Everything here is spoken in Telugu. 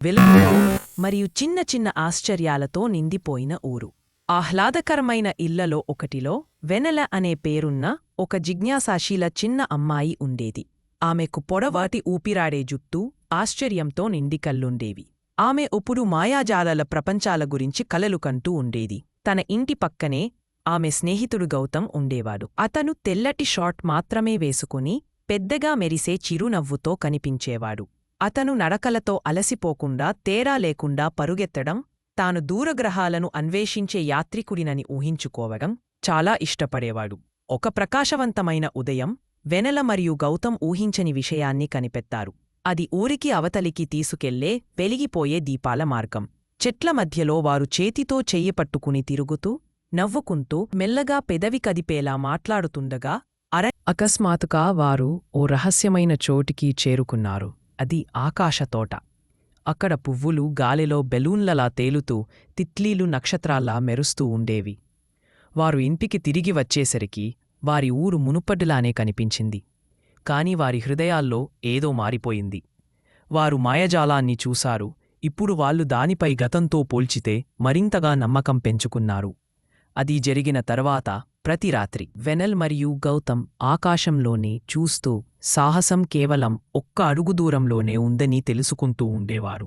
వెలుగుతో మరియు చిన్న చిన్న ఆశ్చర్యాలతో నిండిపోయిన ఊరు. ఆహ్లాదకరమైన ఇళ్లలో ఒకటిలో వెనెల అనే పేరున్న ఒక జిజ్ఞాసాశీల చిన్న అమ్మాయి ఉండేది. ఆమెకు పొడవాటి ఊపిరాడే జుట్టూ ఆశ్చర్యంతో నిండి కళ్ళుండేవి. ఆమె ఎప్పుడూ మాయాజాలాల ప్రపంచాల గురించి కలలు కంటూ ఉండేది. తన ఇంటి పక్కనే ఆమె స్నేహితుడు గౌతమ్ ఉండేవాడు. అతను తెల్లటి షార్ట్ మాత్రమే వేసుకుని పెద్దగా మెరిసే చిరునవ్వుతో కనిపించేవాడు. అతను నడకలతో అలసిపోకుండా తేడా లేకుండా పరుగెత్తడం, తాను దూరగ్రహాలను అన్వేషించే యాత్రికుడినని ఊహించుకోవడం చాలా ఇష్టపడేవాడు. ఒక ప్రకాశవంతమైన ఉదయం వెనెల మరియు గౌతమ్ ఊహించని విషయాన్ని కనిపెట్టారు. అది ఊరికి అవతలికి తీసుకెళ్లే వెలిగిపోయే దీపాల మార్గం. చెట్ల మధ్యలో వారు చేతితో చెయ్యి పట్టుకుని తిరుగుతూ, నవ్వుకుంటూ మెల్లగా పెదవి కదిపేలా మాట్లాడుతుండగా అకస్మాత్తుగా వారు ఓ రహస్యమైన చోటికి చేరుకున్నారు. అది ఆకాశతోట. అక్కడ పువ్వులు గాలిలో బెలూన్లలా తేలుతూ తిత్లీలు నక్షత్రాల్లా మెరుస్తూ ఉండేవి. వారు ఇంటికి తిరిగి వచ్చేసరికి వారి ఊరు మునుపటిలానే కనిపించింది. కాని వారి హృదయాల్లో ఏదో మారిపోయింది. వారు మాయజాలాన్ని చూశారు. ఇప్పుడు వాళ్ళు దానిపై గతంతో పోల్చితే మరింతగా నమ్మకం పెంచుకున్నారు. అది జరిగిన తర్వాత ప్రతి రాత్రి వెనెల్ మరియు గౌతమ్ ఆకాశంలోనే చూస్తూ సాహసం కేవలం ఒక్క అడుగు దూరంలోనే ఉందని తెలుసుకుంటూ ఉండేవారు.